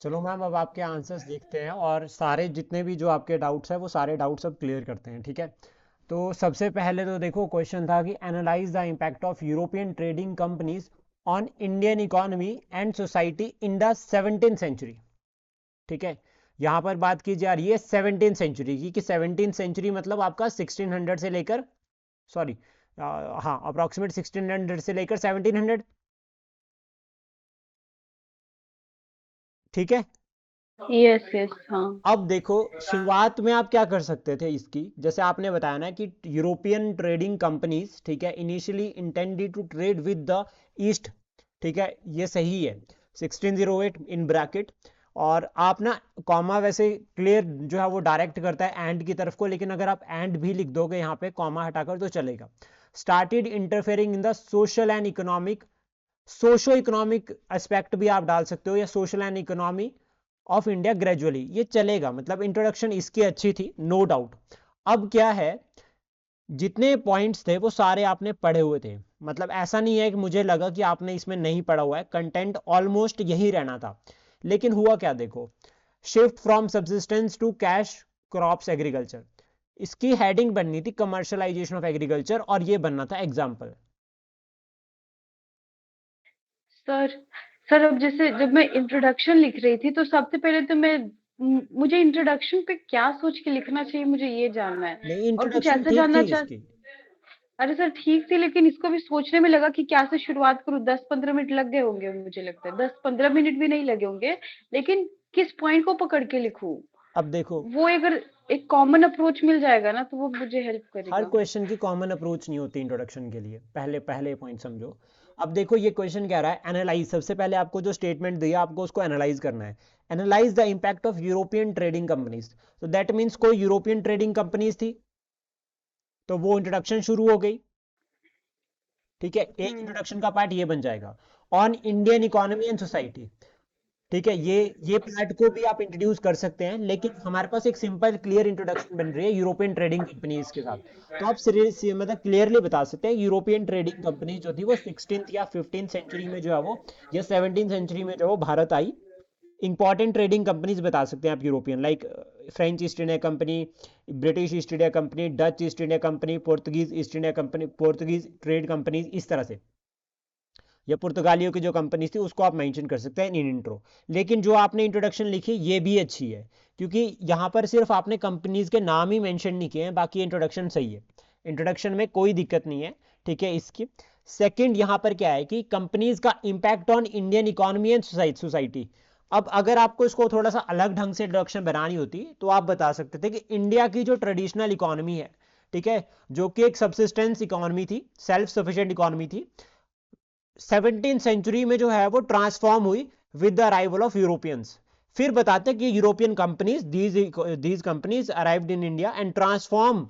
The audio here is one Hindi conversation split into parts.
चलो मैम, अब आपके आंसर्स देखते हैं और सारे जितने भी जो आपके डाउट्स हैं वो सारे डाउट्स अब क्लियर करते हैं, ठीक है। तो सबसे पहले तो देखो, क्वेश्चन था कि analyse the impact of European trading companies on Indian economy and society in the 17th century, ठीक है। यहाँ पर बात की जा रही है 17th सेंचुरी की, कि 17th सेंचुरी मतलब आपका 1600 से लेकर, सॉरी, हाँ, अप्रोक्सीमेट 1600 से लेकर 1700, ठीक है। यस यस, हाँ। अब देखो, शुरुआत में आप क्या कर सकते थे इसकी, जैसे आपने बताया ना कि यूरोपियन ट्रेडिंग कंपनीज, ठीक है, initially intended to trade with the East, ठीक है, ये सही है, 1608 इन ब्रैकेट। और आप ना कॉमा वैसे क्लियर जो है वो डायरेक्ट करता है एंड की तरफ को, लेकिन अगर आप एंड भी लिख दोगे यहाँ पे कॉमा हटाकर तो चलेगा। Started interfering in the social and economic, socio economic aspect भी आप डाल सकते हो, या social and economy of India gradually, ये चलेगा, मतलब इंट्रोडक्शन इसकी अच्छी थी, नो डाउट। अब क्या है, जितने पॉइंट्स थे वो सारे आपने पढ़े हुए थे, मतलब ऐसा नहीं है कि मुझे लगा कि आपने इसमें नहीं पढ़ा हुआ है, कंटेंट ऑलमोस्ट यही रहना था। लेकिन हुआ क्या देखो, shift from subsistence to cash crops agriculture, इसकी हेडिंग बननी थी कमर्शलाइजेशन ऑफ एग्रीकल्चर, और ये बनना था एग्जाम्पल। सर सर अब जैसे जब मैं इंट्रोडक्शन लिख रही थी तो सबसे पहले तो मुझे इंट्रोडक्शन पे क्या सोच के लिखना चाहिए, मुझे ये जानना है। नहीं, और कुछ इंट्रोडक्शन ऐसा ठीक जानना थी चाह इसकी। अरे सर ठीक थी, लेकिन इसको भी सोचने में लगा कि क्या से शुरुआत करूं। 10-15 मिनट लग गए होंगे, मुझे लगता है 10-15 मिनट भी नहीं लगे होंगे। लेकिन किस पॉइंट को पकड़ के लिखूं, अब देखो, वो अगर एक कॉमन अप्रोच मिल जाएगा ना तो वो मुझे हेल्प हर करेगा। क्वेश्चन की कॉमन अप्रोच नहीं होती इंट्रोडक्शन के लिए, पहले पहले पॉइंट समझो। अब देखो ये क्वेश्चन कह रहा है एनालाइज, सबसे पहले आपको जो स्टेटमेंट दिया आपको उसको एनालाइज करना है। Analyse the impact of European trading companies, तो दैट मीन्स कोई यूरोपियन ट्रेडिंग कंपनीज थी, तो वो इंट्रोडक्शन शुरू हो गई, ठीक है, एक हम्म। इंट्रोडक्शन का पार्ट ये बन जाएगा। On Indian economy and society, ठीक है, ये पार्ट को भी आप इंट्रोड्यूस कर सकते हैं, लेकिन हमारे पास एक सिंपल क्लियर इंट्रोडक्शन बन रही है यूरोपियन ट्रेडिंग कंपनीज के साथ। तो आप मतलब क्लियरली बता सकते हैं यूरोपियन ट्रेडिंग कंपनी जो थी वो 16th या 15th सेंचुरी में जो है वो, या 17th सेंचुरी में जो वो भारत आई। इंपॉर्टेंट ट्रेडिंग कंपनीज बता सकते हैं आप European, like French east India company, British East India company, Dutch east India company, Portuguese east India company, Portuguese trade companies, इस तरह से, या पुर्तगालियों की जो कंपनी थी उसको आप मेंशन कर सकते हैं इन इंट्रो। लेकिन जो आपने इंट्रोडक्शन लिखी ये भी अच्छी है, क्योंकि यहाँ पर सिर्फ आपने कंपनीज के नाम ही मेंशन नहीं किए हैं, बाकी इंट्रोडक्शन सही है, इंट्रोडक्शन में कोई दिक्कत नहीं है, ठीक है। इसकी सेकंड यहाँ पर क्या है कि कंपनीज का impact on Indian economy and society. अब अगर आपको इसको थोड़ा सा अलग ढंग से इंट्रोडक्शन बनानी होती तो आप बता सकते थे कि इंडिया की जो ट्रेडिशनल इकोनॉमी है, ठीक है, जो कि एक सबसिस्टेंस इकोनॉमी थी, सेल्फ सफिशिएंट इकोनॉमी थी, 17th सेंचुरी में जो है वो ट्रांसफॉर्म हुई with the arrival of Europeans. फिर बताते हैं कि European companies, these companies arrived in India and transform,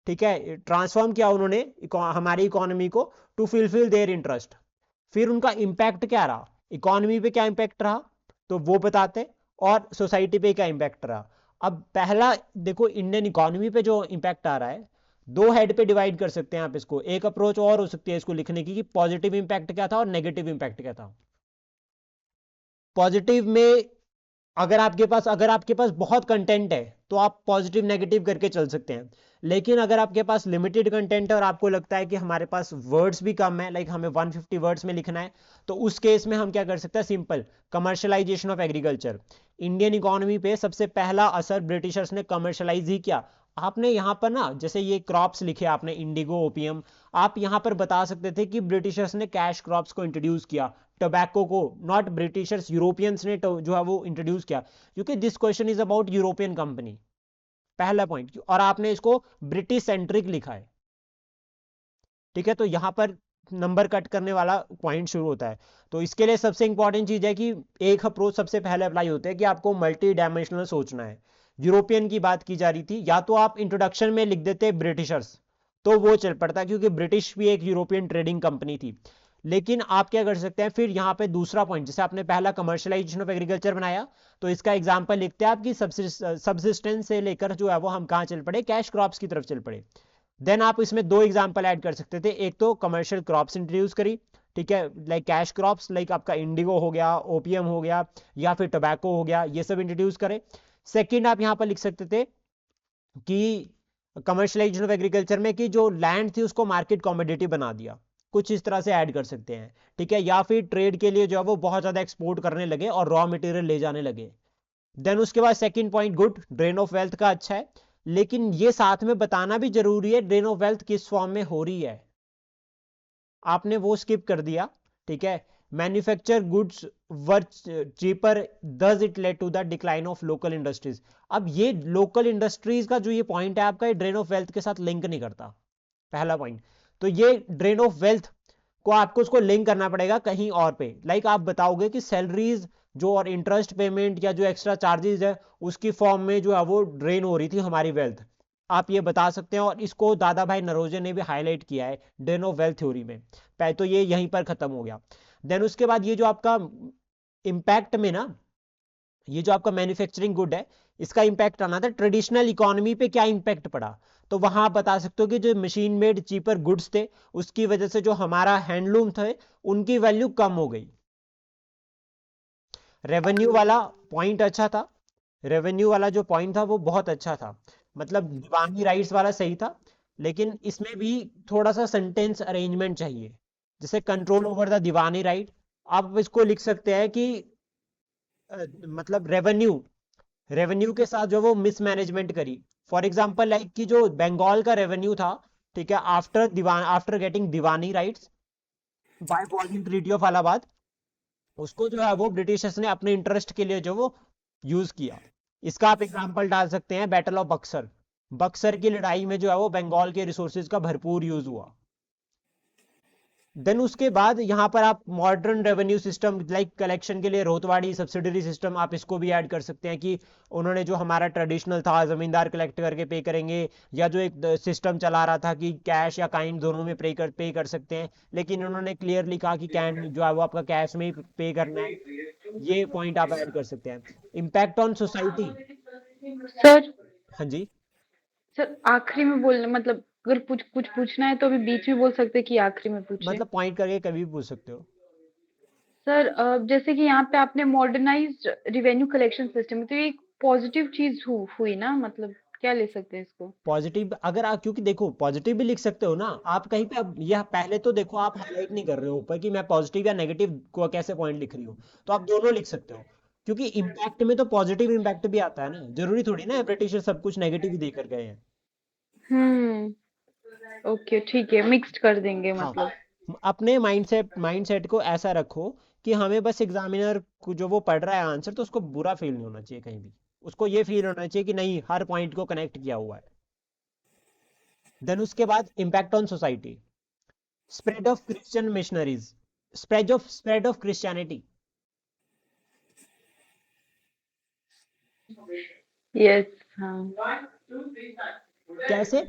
ठीक है, ट्रांसफॉर्म किया उन्होंने हमारी इकोनॉमी को, टू फुलफिल देयर इंटरेस्ट। फिर उनका इंपैक्ट क्या रहा, इकोनॉमी पे क्या इंपैक्ट रहा, तो वो बताते हैं, और सोसाइटी पे क्या इंपैक्ट रहा। अब पहला देखो, इंडियन इकोनॉमी पे जो इंपैक्ट आ रहा है, दो हेड पे डिवाइड कर सकते हैं आप इसको, एक अप्रोच और हो सकती है इसको लिखने की कि पॉजिटिव इंपैक्ट क्या था और नेगेटिव इंपैक्ट क्या था। पॉजिटिव में अगर आपके पास बहुत कंटेंट है तो आप पॉजिटिव नेगेटिव करके चल सकते हैं, लेकिन अगर आपके पास लिमिटेड कंटेंट है और आपको लगता है कि हमारे पास वर्ड्स भी कम है, लाइक हमें 150 वर्ड्स में लिखना है, तो उस केस में हम क्या कर सकते हैं, simple, commercialisation of agriculture. Indian economy पे सबसे पहला असर ब्रिटिशर्स ने कमर्शलाइज ही किया। आपने यहाँ पर ना, जैसे ये क्रॉप्स लिखे आपने, इंडिगो, ओपियम, आप यहाँ पर बता सकते थे कि ब्रिटिशर्स ने कैश क्रॉप्स को इंट्रोड्यूस किया, टोबैको को, नॉट ब्रिटिशर्स, यूरोपियंस ने जो है वो इंट्रोड्यूस किया, क्योंकि this question is about European company, पहला पॉइंट, और आपने इसको ब्रिटिश सेंट्रिक लिखा है, ठीक है, तो यहां पर नंबर कट करने वाला पॉइंट शुरू होता है। तो इसके लिए सबसे इंपॉर्टेंट चीज है कि एक अप्रोच सबसे पहले अप्लाई होते हैं कि आपको मल्टी डायमेंशनल सोचना है। यूरोपियन की बात की जा रही थी, या तो आप इंट्रोडक्शन में लिख देते ब्रिटिशर्स, तो वो चल पड़ता, क्योंकि ब्रिटिश भी एक यूरोपियन ट्रेडिंग कंपनी थी। लेकिन आप क्या कर सकते हैं, फिर यहाँ पे दूसरा पॉइंट, जैसे आपने पहला कमर्शलाइजेशन ऑफ एग्रीकल्चर बनाया, तो इसका एग्जांपल लिखते हैं आपकी सबसिस्टेंस से लेकर जो है वो हम कहाँ चल पड़े, कैश क्रॉप्स की तरफ चल पड़े। देन आप इसमें दो एग्जांपल ऐड कर सकते थे, एक तो कमर्शियल क्रॉप्स इंट्रोड्यूस करी, ठीक है, लाइक कैश क्रॉप्स, लाइक आपका इंडिगो हो गया, ओपीएम हो गया, या फिर टोबैको हो गया, ये सब इंट्रोड्यूस करें। सेकंड आप यहाँ पर लिख सकते थे कि कमर्शलाइजेशन ऑफ एग्रीकल्चर में कि जो लैंड थी उसको मार्केट कॉमोडिटी बना दिया, कुछ इस तरह से ऐड कर सकते हैं। ठीक है, या फिर ट्रेड के लिए जो है वो बहुत ज्यादा एक्सपोर्ट करने लगे और रॉ मटेरियल ले जाने लगे। देन उसके बाद second point good, drain of wealth का अच्छा है, लेकिन ये साथ में बताना भी जरूरी है ड्रेन ऑफ वेल्थ किस फॉर्म में हो रही है, आपने वो स्किप कर दिया। ठीक है, manufacture goods were cheaper, thus it led to the decline of local industries. अब ये लोकल इंडस्ट्रीज का जो ये पॉइंट है आपका, ये ड्रेन ऑफ वेल्थ के साथ लिंक नहीं करता, पहला पॉइंट। तो ये ड्रेन ऑफ वेल्थ को आपको उसको लिंक करना पड़ेगा कहीं और पे, लाइक आप बताओगे कि सैलरीज जो और इंटरेस्ट पेमेंट या जो एक्स्ट्रा चार्जेस है उसकी फॉर्म में जो है वो ड्रेन हो रही थी हमारी वेल्थ, आप ये बता सकते हैं। और इसको दादा भाई नरोजे ने भी हाईलाइट किया है ड्रेन ऑफ वेल्थ थ्योरी में। पहले तो ये यहीं पर खत्म हो गया। देन उसके बाद ये जो आपका इम्पैक्ट में ना, ये जो आपका मैन्युफैक्चरिंग गुड है, इसका इंपैक्ट आना था ट्रेडिशनल इकोनॉमी पे, क्या इंपैक्ट पड़ा। तो वहां आप बता सकते हो कि जो मशीन मेड चीपर गुड्स थे उसकी वजह से जो हमारा हैंडलूम थे उनकी वैल्यू कम हो गई। रेवेन्यू वाला पॉइंट अच्छा था, रेवेन्यू वाला जो पॉइंट था वो बहुत अच्छा था, मतलब दीवानी राइट्स वाला सही था, लेकिन इसमें भी थोड़ा सा सेंटेंस अरेंजमेंट चाहिए। जैसे control over the Deewani right, आप इसको लिख सकते हैं कि मतलब रेवेन्यू, रेवेन्यू के साथ जो वो मिसमैनेजमेंट करी। फॉर एग्जांपल लाइक कि जो बंगाल का रेवेन्यू था, ठीक है, after getting Diwani rights by बॉलिंग ट्रीटी ऑफ इलाहाबाद, उसको जो है वो ब्रिटिशर्स ने अपने इंटरेस्ट के लिए जो वो यूज किया। इसका आप एग्जांपल डाल सकते हैं बैटल ऑफ बक्सर, बक्सर की लड़ाई में जो है वो बंगाल के रिसोर्सेज का भरपूर यूज हुआ। देन उसके बाद यहाँ पर आप modern revenue system like collection के लिए रोहतवाड़ी सब्सिडरी सिस्टम, आप इसको भी ऐड कर सकते हैं कि उन्होंने जो हमारा ट्रेडिशनल था जमींदार कलेक्ट करके पे करेंगे, या जो एक सिस्टम चला रहा था कि कैश या काइंड दोनों में पे कर सकते हैं, लेकिन उन्होंने क्लियरली कहा कि कैंड जो है वो आपका कैश में ही पे करना है। ये पॉइंट आप ऐड कर सकते हैं। Impact on society. सर हाँ जी, सर आखिरी में बोलना मतलब अगर कुछ कुछ पूछना है तो अभी बीच में बोल सकते हैं कि आखिरी में पूछे। मतलब पॉइंट करके कभी भी पूछ सकते हो। सर जैसे कि यहाँ पे आपने मॉडर्नाइज्ड रिवेन्यू कलेक्शन सिस्टम, तो ये एक पॉजिटिव चीज हुई ना, मतलब क्या ले सकते हैं इसको। पॉजिटिव अगर आप, क्योंकि देखो पॉजिटिव भी लिख सकते हो ना आप कहीं पे, अब यह पहले तो देखो आप हाईलाइट नहीं कर रहे हो ऊपर कि मैं पॉजिटिव या नेगेटिव को कैसे पॉइंट लिख रही हूँ, तो आप दोनों लिख सकते हो, क्योंकि इम्पैक्ट में तो पॉजिटिव इम्पैक्ट भी आता है ना, जरूरी थोड़ी ना ब्रिटिशर सब कुछ नेगेटिव ही देकर गए हैं। हम्म। ओके ठीक है, मिक्स्ड कर देंगे हाँ, मतलब। अपने माइंडसेट को ऐसा रखो कि हमें बस एग्जामिनर को जो वो पढ़ रहा है आंसर, तो उसको बुरा फील नहीं होना चाहिए कहीं भी, उसको ये फील होना चाहिए कि नहीं हर पॉइंट को कनेक्ट किया हुआ है। देन उसके बाद impact on society, spread of Christian missionaries, spread of Christianity। Yes. हाँ। कैसे,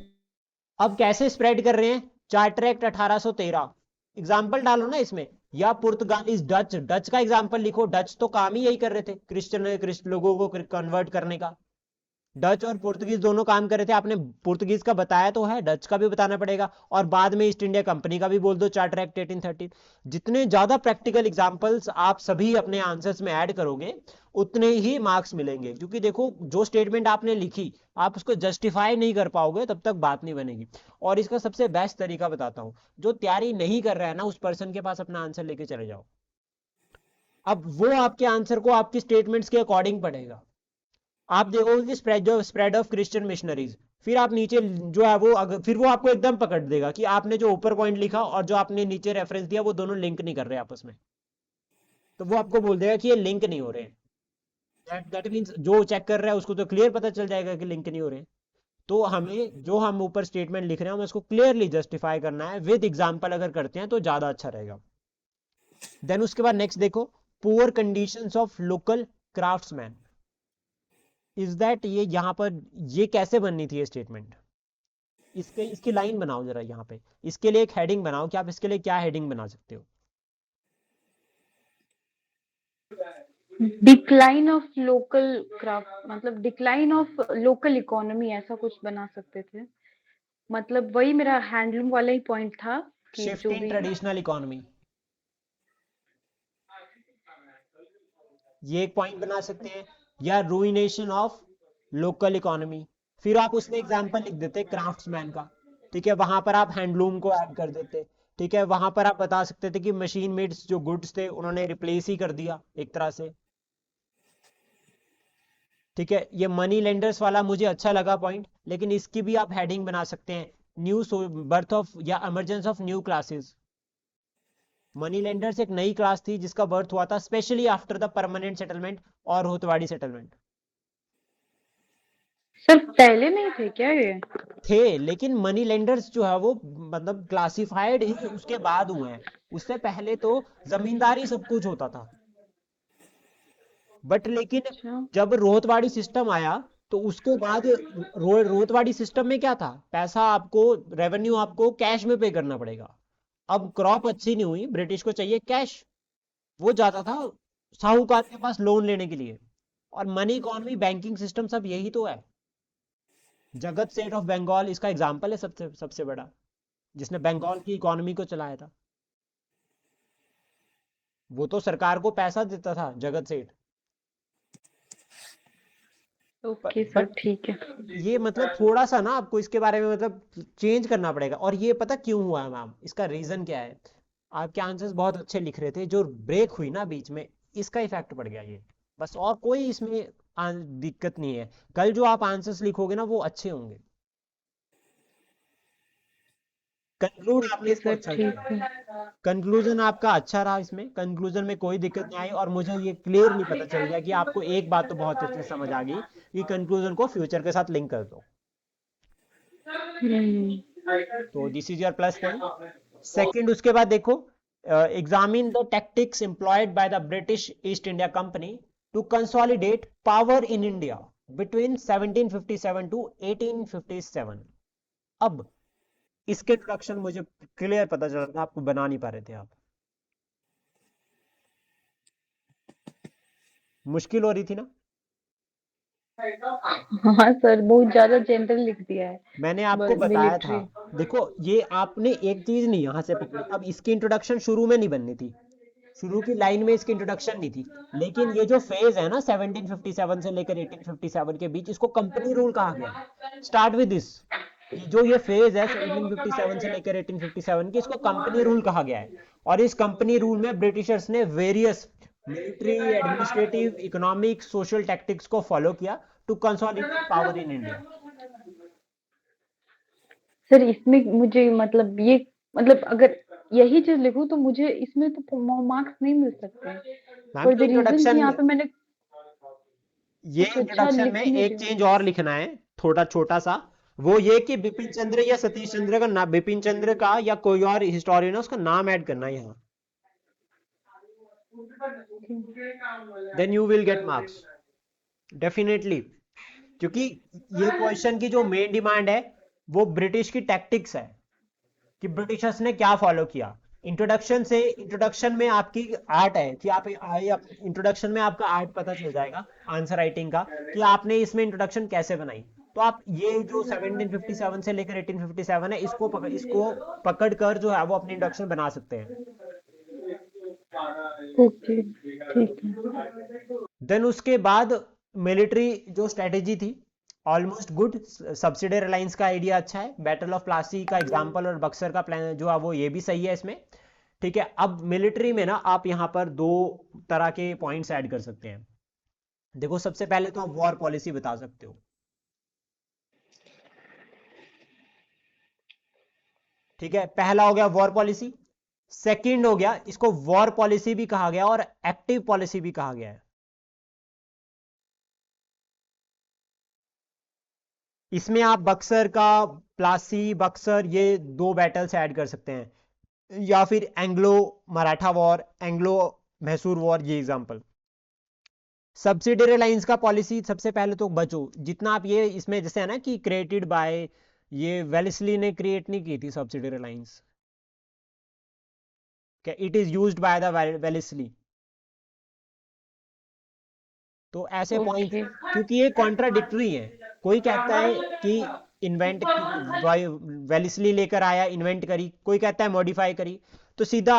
अब कैसे स्प्रेड कर रहे हैं, चार्टर एक्ट 1813 एग्जाम्पल डालो ना इसमें, या पुर्तगालीज डच, डच का एग्जाम्पल लिखो, डच तो काम ही यही कर रहे थे क्रिश्चियन लोगों को कन्वर्ट करने का, डच और पुर्तगीज दोनों काम कर रहे थे। आपने पुर्तगीज का बताया तो है, डच का भी बताना पड़ेगा, और बाद में ईस्ट इंडिया कंपनी का भी बोल दो, चार्टर एक्ट 1813। जितने ज्यादा प्रैक्टिकल एग्जांपल्स आप सभी अपने आंसर्स में ऐड करोगे उतने ही मार्क्स मिलेंगे, क्योंकि देखो जो स्टेटमेंट आपने लिखी आप उसको जस्टिफाई नहीं कर पाओगे तब तक बात नहीं बनेगी। और इसका सबसे बेस्ट तरीका बताता हूं, जो तैयारी नहीं कर रहा है ना उस पर्सन के पास अपना आंसर लेके चले जाओ, अब वो आपके आंसर को आपकी स्टेटमेंट्स के अकॉर्डिंग पढ़ेगा। आप देखोगे कि स्प्रेड ऑफ क्रिश्चियन मिशनरीज, फिर आप नीचे जो है वो फिर वो आपको एकदम पकड़ देगा कि आपने जो ऊपर पॉइंट लिखा और जो आपने नीचे रेफरेंस दिया वो दोनों लिंक नहीं कर रहे आपस में, तो वो आपको बोल देगा कि ये लिंक नहीं हो रहे। दैट मीन्स जो चेक कर रहा है उसको तो क्लियर पता चल जाएगा कि लिंक नहीं हो रहे। तो हमें जो हम ऊपर स्टेटमेंट लिख रहे हैं हमें उसको क्लियरली जस्टिफाई करना है, विद एग्जाम्पल अगर करते हैं तो ज्यादा अच्छा रहेगा। देन उसके बाद नेक्स्ट देखो, poor conditions of local craftsman, is that ये यहाँ पर ये कैसे बननी थी ये स्टेटमेंट, इसके इसकी लाइन बनाओ जरा यहाँ पे, इसके लिए एक हेडिंग बनाओ कि आप इसके लिए क्या हेडिंग बना सकते हो। डिक्लाइन ऑफ लोकल क्राफ्ट, मतलब डिक्लाइन ऑफ लोकल इकोनॉमी, ऐसा कुछ बना सकते थे। मतलब वही मेरा हैंडलूम वाला ही पॉइंट था कि शिफ्ट जो इन भी। ट्रेडिशनल इकोनॉमी, ये एक पॉइंट बना सकते हैं, या रूइनेशन ऑफ लोकल इकोनॉमी। फिर आप उसमें एग्जांपल लिख देते क्राफ्ट्समैन का, ठीक है, वहां पर आप हैंडलूम को ऐड कर देते, ठीक है, वहां पर आप बता सकते थे कि मशीन मेड्स जो गुड्स थे उन्होंने रिप्लेस ही कर दिया एक तरह से, ठीक है। ये मनी लेंडर्स वाला मुझे अच्छा लगा पॉइंट, लेकिन इसकी भी आप हेडिंग बना सकते हैं, न्यू बर्थ ऑफ या emergence of new classes. Money lenders एक नई क्लास थी जिसका बर्थ हुआ था specially after the permanent settlement और होतवाड़ी सेटलमेंट। सर पहले नहीं थे क्या ये? थे, लेकिन मनी लेंडर्स जो है वो मतलब क्लासिफाइड ही उसके बाद हुए हैं। उससे पहले तो जमींदारी सब कुछ होता था, बट लेकिन अच्छा। जब रोहतवाड़ी सिस्टम आया तो उसके बाद रोहतवाड़ी सिस्टम में क्या था, पैसा आपको, रेवेन्यू आपको कैश में पे करना पड़ेगा। अब क्रॉप अच्छी नहीं हुई, ब्रिटिश को चाहिए कैश, वो जाता था साहूकार के पास लोन लेने के लिए। और मनी इकोनॉमी बैंकिंग सिस्टम सब यही तो है। जगत सेठ ऑफ बंगाल इसका एग्जाम्पल है, सबसे सबसे बड़ा, जिसने बंगाल की इकोनॉमी को चलाया था। वो तो सरकार को पैसा देता था, जगत सेठ। ओके सर, बट ठीक है। ये मतलब थोड़ा सा ना आपको इसके बारे में मतलब चेंज करना पड़ेगा। और ये पता क्यों हुआ है मैम, इसका रीजन क्या है? आपके आंसर्स बहुत अच्छे लिख रहे थे, जो ब्रेक हुई ना बीच में, इसका इफेक्ट पड़ गया ये, बस। और कोई इसमें दिक्कत नहीं है। कल जो आप आंसर्स लिखोगे ना वो अच्छे होंगे। कंक्लूड आपने ओके इसको सर, अच्छा ठीक किया, है। कंक्लूजन आपका अच्छा रहा, इसमें कंक्लूजन में कोई दिक्कत नहीं आई। और मुझे ये क्लियरली पता चल गया कि आपको एक बात तो बहुत अच्छे से समझ आ गई कि कंक्लूजन को फ्यूचर के साथ लिंक कर दो। हम्म। तो this is your plus point. Second, उसके बाद देखो, examine the tactics employed by the British East India Company to consolidate power in India between 1757 to 1857। अब इसके इंट्रोडक्शन मुझे क्लियर पता चला था, आपको बना नहीं पा रहे थे आप, मुश्किल हो रही थी ना। हाँ सर, बहुत ज्यादा जनरल लिख दिया है। मैंने आपको बताया था, मिलिट्री। देखो ये आपने एक चीज नहीं यहां से पकड़ी। अब इसकी इंट्रोडक्शन शुरू में नहीं बननी थी, शुरू की लाइन में इसकी इंट्रोडक्शन नहीं थी, लेकिन ये जो फेज है ना 1757 से लेकर 1857 के बीच, इसको कंपनी रूल कहा गया है। स्टार्ट विद दिस, ये जो ये फेज है 1757 से लेकर 1857 की, इसको कंपनी रूल कहा गया है। और इस कंपनी रूल में ब्रिटिशर्स ने various military, administrative, economic, social tactics को फॉलो किया to consolidate power in India. Sir इसमें मुझे मतलब ये, मतलब अगर यही चीज लिखूं तो मुझे इसमें तो मार्क्स नहीं मिल सकते, मैम फॉर द रीजन कि इंट्रोडक्शन यहाँ में, पे मैंने ये कुछ अच्छा इंट्रोडक्शन में लिख नहीं एक रही हूँ। चेंज और लिखना है, थोड़ा छोटा सा। वो ये कि बिपिन चंद्र या सतीश चंद्र का नाम, बिपिन चंद्र का या कोई और हिस्टोरियन है उसका नाम ऐड करना है यहाँ, then you will get marks definitely. क्योंकि ये क्वेश्चन की जो मेन डिमांड है वो ब्रिटिश की टैक्टिक्स है, कि ब्रिटिशर्स ने क्या फॉलो किया। इंट्रोडक्शन से, इंट्रोडक्शन में आपकी आर्ट है कि आप इंट्रोडक्शन में आपका आर्ट पता चल जाएगा आंसर राइटिंग का, कि आपने इसमें इंट्रोडक्शन कैसे बनाई। तो आप ये जो 1757 से लेकर 1857 है, इसको पकड़ कर जो है वो अपनी इंट्रोडक्शन बना सकते हैं। ओके, ठीक है। देन उसके बाद मिलिट्री जो स्ट्रेटेजी थी, ऑलमोस्ट गुड। सब्सिडियरी अलायंस का आइडिया अच्छा है, बैटल ऑफ प्लासी का एग्जांपल और बक्सर का प्लान जो है वो ये भी सही है इसमें, ठीक है। अब मिलिट्री में ना आप यहां पर दो तरह के पॉइंट्स ऐड कर सकते हैं। देखो सबसे पहले तो आप वॉर पॉलिसी बता सकते हो, ठीक है, पहला हो गया वॉर पॉलिसी। सेकंड हो गया, इसको वॉर पॉलिसी भी कहा गया और एक्टिव पॉलिसी भी कहा गया है। इसमें आप बक्सर का, प्लासी बक्सर, ये दो बैटल्स ऐड कर सकते हैं, या फिर Anglo Maratha war, Anglo Mysore war, ये एग्जांपल। सब्सिडियरी लाइंस का पॉलिसी, सबसे पहले तो बचो जितना आप, ये इसमें जैसे है ना कि क्रिएटेड बाय, ये वेलेस्ली ने क्रिएट नहीं की थी सब्सिडियरी लाइंस, क्या it is used by the Wellesley. तो ऐसे पॉइंट, ओके। क्योंकि ये कॉन्ट्राडिक्टरी है। कोई कहता है कि इन्वेंट, वेलिस्ली लेकर आया, इन्वेंट करी, कोई कहता है मॉडिफाई करी। तो सीधा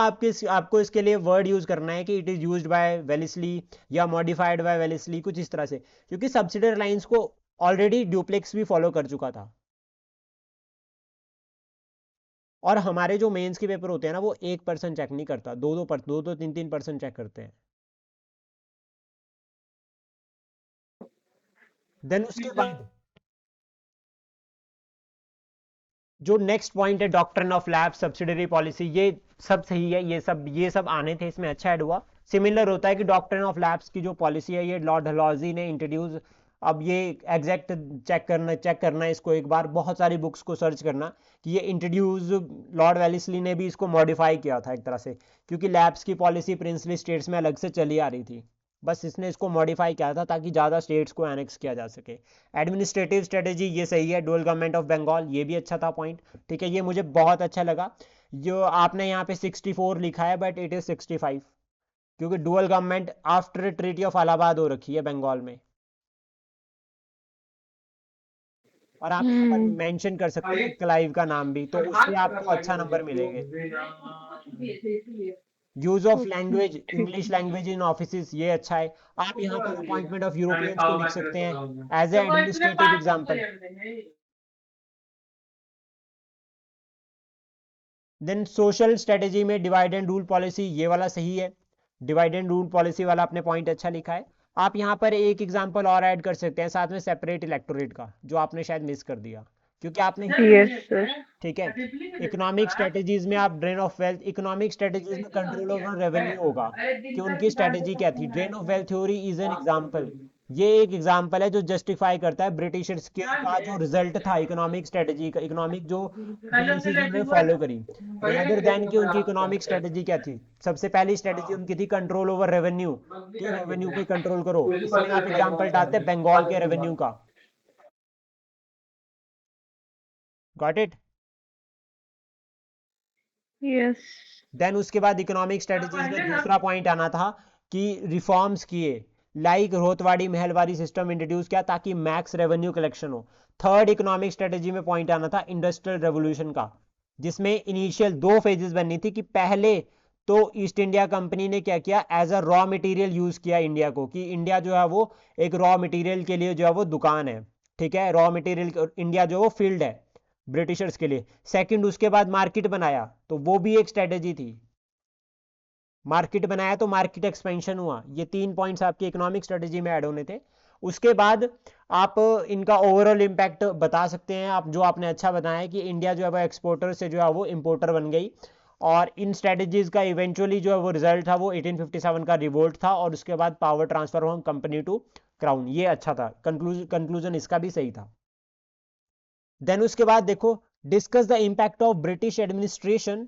आपको इसके लिए वर्ड यूज करना है कि it is used by Wellesley या मॉडिफाइड बाय वेलेस्ली, कुछ इस तरह से, क्योंकि सब्सिडरी लाइंस को ऑलरेडी ड्यूप्लेक्स भी फॉलो कर चुका था। और हमारे जो मेंस के पेपर होते हैं ना, वो 1% चेक नहीं करता, 2-3% चेक करते हैं। देन उसके बाद जो नेक्स्ट पॉइंट है, doctrine of lab, subsidiary policy, ये सब सही है, ये सब आने थे, इसमें अच्छा ऐड हुआ। सिमिलर होता है कि डॉक्ट्रिन ऑफ लैब्स की जो पॉलिसी है, ये लॉर्ड डलहौजी ने इंट्रोड्यूस। अब ये एग्जैक्ट चेक करना इसको एक बार, बहुत सारी बुक्स को सर्च करना कि ये इंट्रोड्यूस लॉर्ड वेलेस्ली ने भी इसको मॉडिफाई किया था एक तरह से, क्योंकि लैब्स की पॉलिसी प्रिंसली स्टेट्स में अलग से चली आ रही थी। बस इसने इसको मॉडिफाई किया था ताकि ज़्यादा स्टेट्स को एनेक्स किया जा सके। एडमिनिस्ट्रेटिव स्ट्रेटेजी, ये सही है। डुअल गवर्नमेंट ऑफ बंगाल, ये भी अच्छा था पॉइंट, ठीक है, ये मुझे बहुत अच्छा लगा। जो आपने यहाँ पे 64 लिखा है, बट इट इज़ 65, क्योंकि dual government after treaty of Allahabad हो रखी है बंगाल में। और आप यहाँ पर मेंशन कर सकते हैं क्लाइव का नाम भी, तो उससे आपको अच्छा नंबर मिलेंगे। Use of language, English language in office, ये अच्छा है। आप यहाँ पर अपॉइंटमेंट ऑफ यूरोपियंस को लिख सकते हैं as a administrative example. Then social strategy में डिवाइड एंड रूल पॉलिसी, ये वाला सही है। डिवाइड एंड रूल पॉलिसी वाला आपने पॉइंट अच्छा लिखा है। आप यहाँ पर एक एग्जांपल और ऐड कर सकते हैं साथ में, सेपरेट इलेक्टोरेट का, जो आपने शायद मिस कर दिया, क्योंकि आपने, यस सर। ठीक है, इकोनॉमिक स्ट्रेटेजीज में आप drain of wealth, economic strategies में कंट्रोल ओवर रेवेन्यू होगा कि उनकी स्ट्रेटेजी क्या थी। Drain of wealth theory is an example, ये एक एग्जांपल है जो जस्टिफाई करता है ब्रिटिशर्स के का जो रिजल्ट था इकोनॉमिक स्ट्रेटेजी का, इकोनॉमिक जो पॉलिसीज उन्होंने फॉलो करी, रेदर देन कि उनकी इकोनॉमिक स्ट्रेटेजी क्या थी। सबसे पहली स्ट्रेटेजी उनकी थी कंट्रोल ओवर रेवेन्यू, कि रेवेन्यू पे कंट्रोल करो। इसमें आप एग्जांपल डालते हैं बंगाल के रेवेन्यू का। Got it? यस। देन उसके बाद इकोनॉमिक स्ट्रेटजीज में दूसरा पॉइंट आना था कि रिफॉर्म्स किए, लाइक रोहतवाड़ी महलवाड़ी सिस्टम इंट्रोड्यूस किया ताकि मैक्स रेवेन्यू कलेक्शन हो। थर्ड इकोनॉमिक स्ट्रेटजी में पॉइंट आना था इंडस्ट्रियल रेवोल्यूशन का, जिसमें इनिशियल 2 फेजेस बननी थी। कि पहले तो ईस्ट इंडिया कंपनी ने क्या किया, as a raw material use किया इंडिया को, कि इंडिया जो है वो एक रॉ मटेरियल के लिए जो है वो दुकान है, ठीक है, रॉ मटेरियल इंडिया जो वो फील्ड है ब्रिटिशर्स के लिए। सेकंड, उसके बाद मार्केट बनाया, तो वो भी एक स्ट्रेटेजी थी। मार्केट बनाया तो मार्केट एक्सपेंशन हुआ। ये 3 पॉइंट्स आपकी इकोनॉमिक स्ट्रेटेजी में ऐड होने थे। उसके बाद आप इनका ओवरऑल इंपैक्ट बता सकते हैं, आप जो आपने अच्छा बताया है कि इंडिया जो है वो एक्सपोर्टर से जो है वो इंपोर्टर बन गई। और इन स्ट्रेटेजीज का इवेंचुअली जो है वो रिजल्ट था वो 1857 का रिवोल्ट था, और उसके बाद power transfer from company to crown, ये अच्छा था। कंक्लूजन इसका भी सही था। देन उसके बाद देखो, discuss the impact of British administrative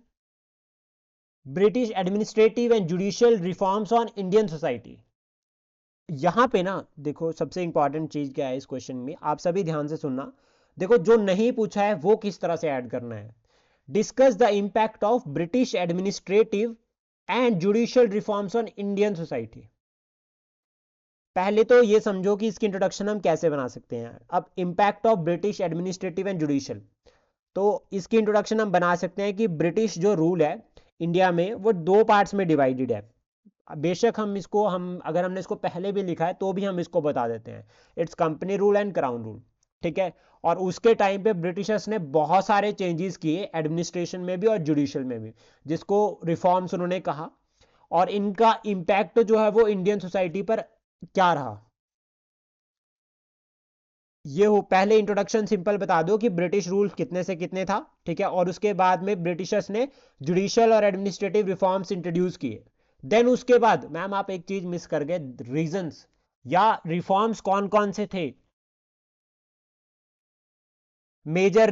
and judicial reforms on Indian society. यहां पे ना देखो, सबसे इंपॉर्टेंट चीज क्या है इस क्वेश्चन में, आप सभी ध्यान से सुनना। देखो, जो नहीं पूछा है वो किस तरह से ऐड करना है। Discuss the impact of British administrative and judicial reforms on Indian society. पहले तो ये समझो कि इसकी इंट्रोडक्शन हम कैसे बना सकते हैं। अब impact of British administrative and judicial, तो इसकी इंट्रोडक्शन हम बना सकते हैं कि ब्रिटिश जो रूल है इंडिया में वो 2 पार्ट्स में डिवाइडेड है। बेशक हम अगर हमने इसको पहले भी लिखा है तो भी हम इसको बता देते हैं, it's company rule and crown rule, ठीक है। और उसके टाइम पे ब्रिटिशर्स ने बहुत सारे चेंजेस किए एडमिनिस्ट्रेशन में भी और जुडिशियल में भी, जिसको रिफॉर्म्स उन्होंने कहा। और इनका इंपैक्ट जो है वो इंडियन सोसाइटी पर क्या रहा, ये हो। पहले इंट्रोडक्शन सिंपल बता दो कि ब्रिटिश रूल कितने से कितने था, ठीक है, और उसके बाद में ब्रिटिशर्स ने जुडिशियल और एडमिनिस्ट्रेटिव रिफॉर्म्स इंट्रोड्यूस किए। देन उसके बाद मैम आप एक चीज मिस कर गए, रीजंस या रिफॉर्म्स कौन कौन से थे। मेजर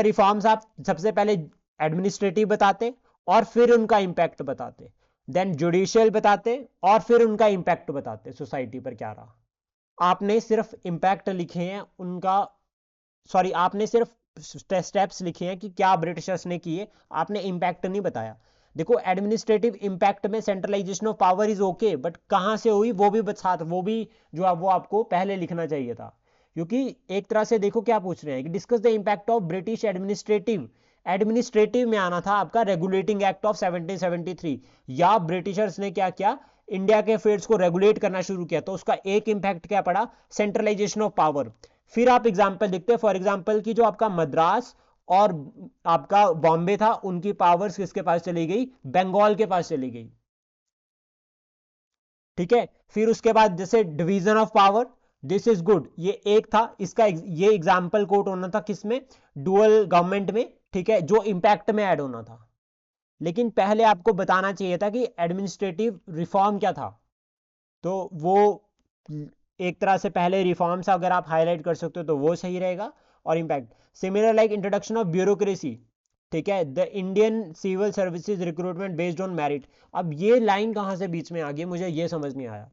रिफॉर्म्स आप सबसे पहले एडमिनिस्ट्रेटिव बताते और फिर उनका इंपैक्ट बताते, देन जुडिशियल बताते और फिर उनका इंपैक्ट बताते सोसाइटी पर क्या रहा। आपने सिर्फ इंपैक्ट लिखे हैं उनका, सॉरी, आपने सिर्फ स्टेप्स लिखे हैं कि क्या ब्रिटिशर्स ने किए, आपने इंपैक्ट नहीं बताया। देखो, एडमिनिस्ट्रेटिव इंपैक्ट में centralisation of power is okay, but कहां से हुई वो भी जो है वो आपको पहले लिखना चाहिए था, क्योंकि एक तरह से देखो क्या पूछ रहे हैं कि discuss the impact of British administrative में आना था आपका रेगुलेटिंग एक्ट ऑफ 1773, या ब्रिटिशर्स ने क्या किया, इंडिया के अफेयर्स को रेगुलेट करना शुरू किया, तो उसका एक इंपैक्ट क्या पड़ा, सेंट्रलाइजेशन ऑफ पावर। फिर आप एग्जांपल देखते हैं, फॉर एग्जांपल की जो आपका मद्रास और आपका बॉम्बे था, उनकी पावर्स किसके पास चली गई, बंगाल के पास चली गई। ठीक है, फिर उसके बाद जैसे division of power, this is good, ये एक था, इसका ये एग्जाम्पल कोट होना था किसमें, डुअल गवर्नमेंट में। ठीक है, जो इंपैक्ट में ऐड होना था। लेकिन पहले आपको बताना चाहिए था कि एडमिनिस्ट्रेटिव रिफॉर्म क्या था, तो वो एक तरह से पहले रिफॉर्म्स अगर आप हाईलाइट कर सकते हो तो वो सही रहेगा। और impact similar like introduction of bureaucracy, ठीक है, the Indian civil services recruitment based on merit. अब ये लाइन कहां से बीच में आ गई, मुझे ये समझ नहीं आया।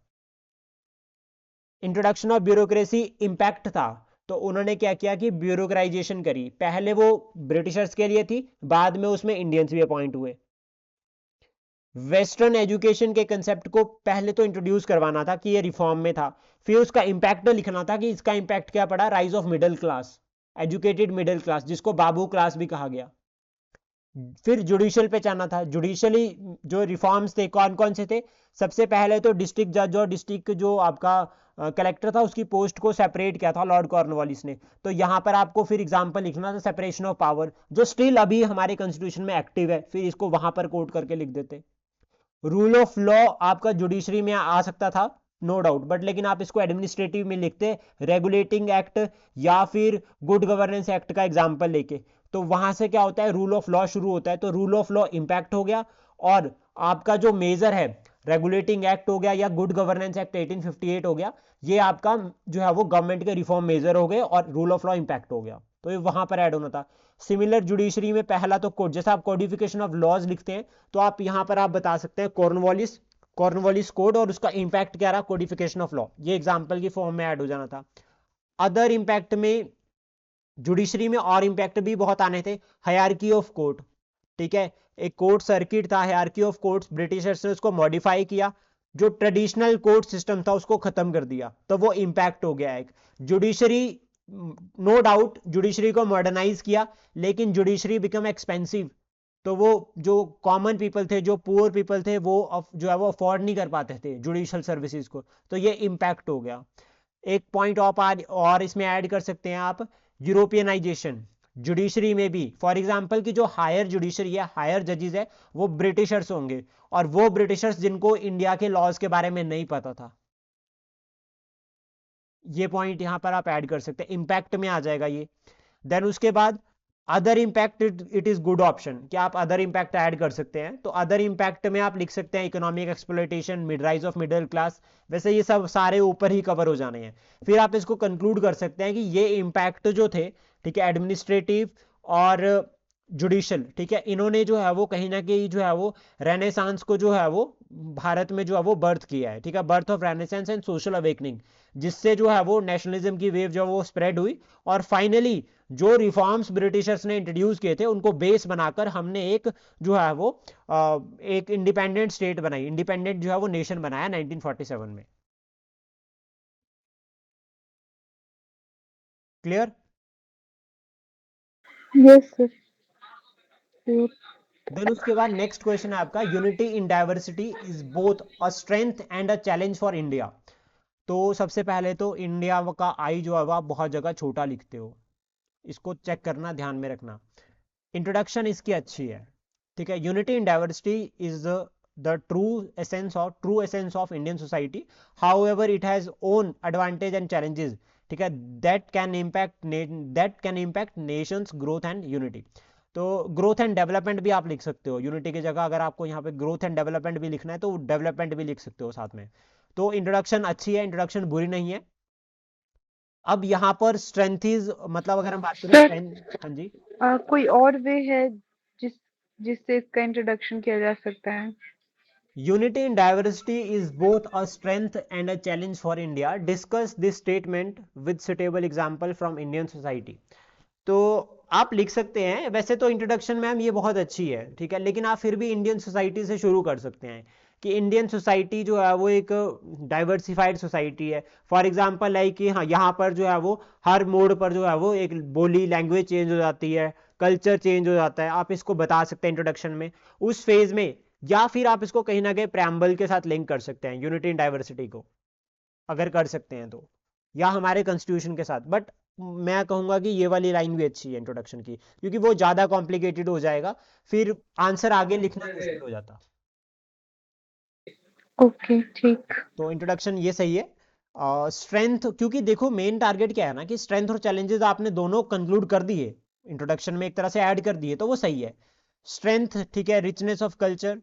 इंट्रोडक्शन ऑफ ब्यूरोक्रेसी इंपैक्ट था, तो उन्होंने क्या किया कि ब्यूरोक्राइजेशन करी, पहले वो ब्रिटिशर्स के लिए थी, बाद में उसमें इंडियंस भी अपॉइंट हुए। वेस्टर्न एजुकेशन के कंसेप्ट को पहले तो इंट्रोड्यूस करवाना था कि ये रिफॉर्म में था, फिर उसका इंपैक्ट लिखना था कि इसका इंपैक्ट क्या पड़ा, rise of middle class, educated middle class, जिसको बाबू क्लास भी कहा गया। फिर जुडिशियल पे जाना था, जुडिशली जो रिफॉर्म्स थे कौन कौन से थे, सबसे पहले तो डिस्ट्रिक्ट जज और डिस्ट्रिक्ट जो आपका कलेक्टर था उसकी पोस्ट को सेपरेट किया था लॉर्ड कॉर्नवालिस ने। तो यहां पर आपको फिर एग्जांपल लिखना था सेपरेशन ऑफ पावर, जो स्टिल अभी हमारे कॉन्स्टिट्यूशन में एक्टिव है, फिर इसको वहां पर कोट करके लिख देते। रूल ऑफ लॉ आपका जुडिशरी में आ सकता था, नो डाउट, बट लेकिन आप इसको एडमिनिस्ट्रेटिव में लिखते रेगुलेटिंग एक्ट या फिर गुड गवर्नेंस एक्ट का एग्जांपल लेके, तो वहां से क्या होता है, रूल ऑफ लॉ शुरू होता है, तो रूल ऑफ लॉ इंपैक्ट हो गया। और आपका जो मेजर है रेगुलेटिंग एक्ट हो गया या गुड गवर्नेंस एक्ट 1858 हो गया, ये आपका जो है वो गवर्नमेंट के रिफॉर्म मेजर हो गए और रूल ऑफ लॉ इंपैक्ट हो गया, तो ये वहां पर ऐड होना था। सिमिलर जुडिशरी में पहला तो कोड, जैसे आप कोडिफिकेशन ऑफ लॉज लिखते हैं तो आप यहां पर आप बता सकते हैं कॉर्नवालिस कोड, और उसका इंपैक्ट क्या रहा, कोडिफिकेशन ऑफ लॉ, ये एग्जांपल की फॉर्म में ऐड हो जाना था। अदर इंपैक्ट में जुडिशरी में और इंपैक्ट भी बहुत आने थे, हायरार्की ऑफ कोर्ट, ठीक है, एक कोर्ट सर्किट था, हायरार्की ऑफ कोर्ट्स, ब्रिटिशर्स ने उसको मॉडिफाई किया, जो ट्रेडिशनल कोर्ट सिस्टम था उसको खत्म कर दिया, तो वो इंपैक्ट हो गया एक। जुडिशरी, नो डाउट जुडिशरी को मॉडर्नाइज किया, लेकिन जुडिशरी बिकम एक्सपेंसिव, तो वो जो कॉमन पीपल थे, जो पुअर पीपल थे, वो जो है वो अफोर्ड नहीं कर पाते थे जुडिशियल सर्विसेज को, तो ये इंपैक्ट हो गया। एक पॉइंट और इसमें ऐड कर सकते हैं आप, यूरोपियनाइजेशन जुडिशरी में भी, फॉर एग्जांपल की जो हायर जुडिशरी है, हायर जजेस है, वो ब्रिटिशर्स होंगे, और वो ब्रिटिशर्स जिनको इंडिया के लॉज के बारे में नहीं पता था, ये पॉइंट यहां पर आप ऐड कर सकते हैं, इंपैक्ट में आ जाएगा ये। देन उसके बाद other impact, it is good option, क्या आप अदर इंपैक्ट ऐड कर सकते हैं, तो अदर इंपैक्ट में आप लिख सकते हैं economic exploitation, mid rise of middle class, वैसे ये सब सारे ऊपर ही कवर हो जाने हैं। फिर आप इसको कंक्लूड कर सकते हैं कि ये इंपैक्ट जो थे, ठीक है, एडमिनिस्ट्रेटिव और जुडिशियल, ठीक है, इन्होंने जो है वो कहीं ना कहीं जो है वो रेनेसांस को जो है वो भारत में जो है वो बर्थ किया है, ठीक है, birth of renaissance and social awakening, जिससे जो है वो नेशनलिज्म की वेव जो है वो स्प्रेड हुई, और फाइनली जो रिफॉर्म्स ब्रिटिशर्स ने इंट्रोड्यूस किए थे उनको बेस बनाकर हमने एक जो है वो एक इंडिपेंडेंट स्टेट बनाई, इंडिपेंडेंट जो है वो नेशन बनाया 1947 में। क्लियर? Yes sir. देन उसके बाद नेक्स्ट क्वेश्चन है आपका, unity in diversity is both a strength and a challenge for India. तो सबसे पहले तो इंडिया का आई जो है वो आप बहुत जगह छोटा लिखते हो, इसको चेक करना, ध्यान में रखना। इंट्रोडक्शन इसकी अच्छी है, ठीक है, unity in diversity is the true essence of Indian society, how ever it has own advantage and challenges, ठीक है, that can impact Nations growth and unity. तो ग्रोथ एंड डेवलपमेंट भी आप लिख सकते हो, यूनिटी की जगह अगर आपको यहाँ पे ग्रोथ एंड डेवलपमेंट भी लिखना है तो डेवलपमेंट भी लिख सकते हो साथ में। तो इंट्रोडक्शन अच्छी है, इंट्रोडक्शन बुरी नहीं है। अब यहाँ पर स्ट्रेंथीज, मतलब अगर हम बात करें सर स्ट्रेंथ, हाँ जी, कोई और वे है जिस जिससे इसका इंट्रोडक्शन किया जा सकता है? Unity in diversity is both a strength and a challenge for India, discuss this statement with suitable example from Indian society. तो आप लिख सकते हैं, वैसे तो इंट्रोडक्शन मैम ये बहुत अच्छी है, ठीक है, लेकिन आप फिर भी इंडियन सोसाइटी से शुरू कर सकते हैं कि इंडियन सोसाइटी जो है वो एक डाइवर्सिफाइड सोसाइटी है। फॉर एग्जांपल लाइक कि हाँ, यहाँ पर जो है वो हर मोड पर जो है वो एक बोली लैंग्वेज चेंज हो जाती है, कल्चर चेंज हो जाता है। आप इसको बता सकते हैं इंट्रोडक्शन में उस फेज में, या फिर आप इसको कहीं ना कहीं प्रेम्बल के साथ लिंक कर सकते हैं, यूनिटी इन डाइवर्सिटी को अगर कर सकते हैं तो, या हमारे कॉन्स्टिट्यूशन के साथ। बट मैं कहूंगा कि ये वाली लाइन भी अच्छी है इंट्रोडक्शन की, क्योंकि वो ज़्यादा कॉम्प्लिकेटेड हो जाएगा, फिर आंसर आगे लिखना मुश्किल हो जाता। ओके ठीक। तो इंट्रोडक्शन ये सही है। स्ट्रेंथ, क्योंकि देखो मेन टारगेट क्या है ना कि स्ट्रेंथ और चैलेंजेस आपने दोनों कंक्लूड कर दिए, इंट्रोडक्शन में एक तरह से ऐड कर दिए, तो वो सही है। स्ट्रेंथ ठीक है, richness of culture,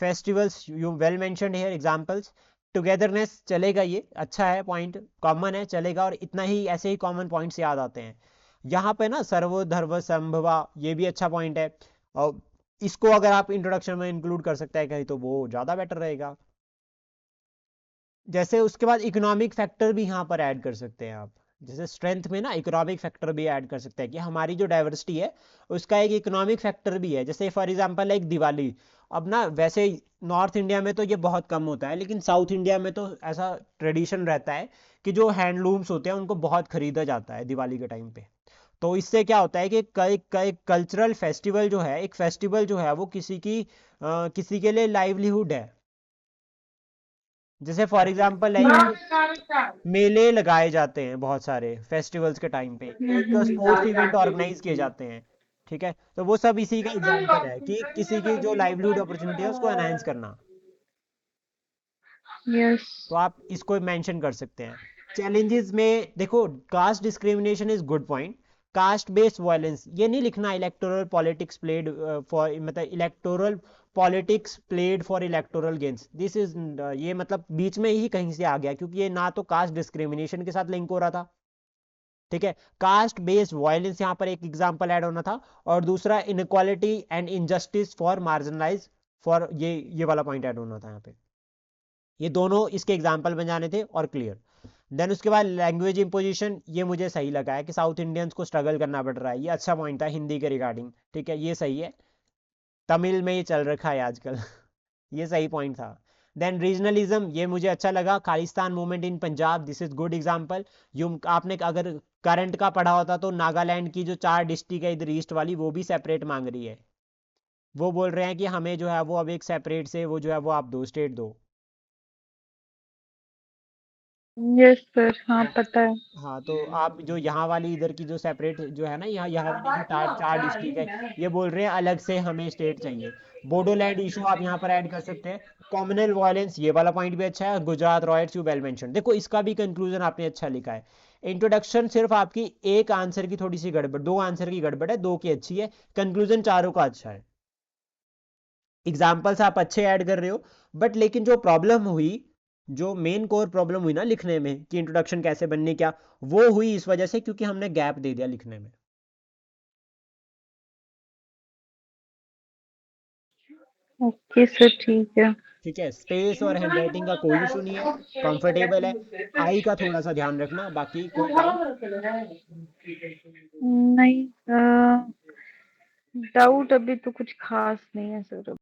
festivals you well mentioned here, examples, togetherness चलेगा, ये अच्छा है पॉइंट, कॉमन है चलेगा, और इतना ही ऐसे ही कॉमन पॉइंट्स याद आते हैं यहाँ पे ना। सर्वधर्म संभवा, ये भी अच्छा पॉइंट है, और इसको अगर आप इंट्रोडक्शन में इंक्लूड कर सकते हैं कहीं तो वो ज़्यादा बेटर रहेगा। जैसे उसके बाद इकोनॉमिक फैक्टर भी यहाँ पर ऐड कर सकते हैं आप, जैसे स्ट्रेंथ में ना इकोनॉमिक फैक्टर भी ऐड कर सकते हैं कि हमारी जो डाइवर्सिटी है उसका एक इकोनॉमिक फैक्टर भी है। जैसे फॉर एग्जांपल एक दिवाली, अब ना वैसे नॉर्थ इंडिया में तो ये बहुत कम होता है, लेकिन साउथ इंडिया में तो ऐसा ट्रेडिशन रहता है कि जो हैंडलूम्स होते हैं उनको बहुत खरीदा जाता है दिवाली के टाइम पे। तो इससे क्या होता है कि कई कल्चरल फेस्टिवल जो है, एक फेस्टिवल जो है वो किसी के लिए लाइवलीहुड है। जैसे फॉर एग्जांपल लाइक मेले लगाए जाते हैं बहुत सारे फेस्टिवल्स के टाइम पे, एक स्पोर्ट्स इवेंट ऑर्गेनाइज किए जाते हैं, ठीक है, तो वो सब इसी का एग्जांपल है कि किसी की जो लाइवलीहुड अपॉर्चुनिटी है उसको एनहांस करना। यस। तो आप इसको मेंशन कर सकते हैं। चैलेंजेस में देखो, caste discrimination is good point. Caste based violence ये नहीं लिखना, इलेक्टोरल पॉलिटिक्स प्लेड फॉर, मतलब electoral politics played for electoral gains, this is, ये मतलब बीच में ही कहीं से आ गया, क्योंकि ये ना तो कास्ट डिस्क्रिमिनेशन के साथ लिंक हो रहा था, ठीक है। कास्ट बेस्ड वायलेंस यहाँ पर एक एग्जांपल ऐड होना था, और दूसरा inequality and injustice for marginalise, for ये वाला पॉइंट ऐड होना था यहाँ पे। ये दोनों इसके एग्जाम्पल बन जाने थे और क्लियर। देन उसके बाद लैंग्वेज इंपोजिशन, ये मुझे सही लगा है कि साउथ इंडियंस को स्ट्रगल करना पड़ रहा है, ये अच्छा पॉइंट था हिंदी के रिगार्डिंग, ठीक है, ये सही है। तमिल में ये चल रखा है आजकल ये सही पॉइंट था। देन रीजनलिज्म, ये मुझे अच्छा लगा, Khalistan movement in Punjab, this is good example. You आपने अगर करंट का पढ़ा होता तो नागालैंड की जो 4 डिस्ट्रिक्ट है इधर ईस्ट वाली, वो भी सेपरेट मांग रही है, वो बोल रहे हैं कि हमें जो है वो अब एक सेपरेट से वो जो है वो आप दो स्टेट दो। यस सर, हाँ पता है। हाँ, तो आप जो यहाँ वाली इधर की जो सेपरेट जो है ना, यहाँ यहाँ वाली जो 4 डिस्ट्रिक्ट है, ये बोल रहे हैं अलग से हमें स्टेट चाहिए। बोडोलैंड इशू आप यहाँ पर ऐड कर सकते हैं। कॉम्युनल वायलेंस, ये वाला पॉइंट भी अच्छा है। Gujarat riots you well mention, देखो इसका भी कंक्लूजन आपने अच्छा लिखा है। इंट्रोडक्शन सिर्फ आपकी एक आंसर की थोड़ी सी गड़बड़, 2 आंसर की गड़बड़ है, 2 की अच्छी है। कंक्लूजन चारों का अच्छा है। एग्जाम्पल्स आप अच्छे ऐड कर रहे हो, बट लेकिन जो प्रॉब्लम हुई, जो मेन कोर प्रॉब्लम हुई ना लिखने में कि इंट्रोडक्शन कैसे बनने, क्या वो हुई इस वजह से क्योंकि हमने गैप दे दिया लिखने में। ओके सर ठीक है। ठीक है, स्पेस और हैंडराइटिंग का कोई इशू नहीं है, कंफर्टेबल है। आई का थोड़ा सा ध्यान रखना, बाकी कोई डाउट? नहीं, डाउट अभी तो कुछ खास नहीं है सर।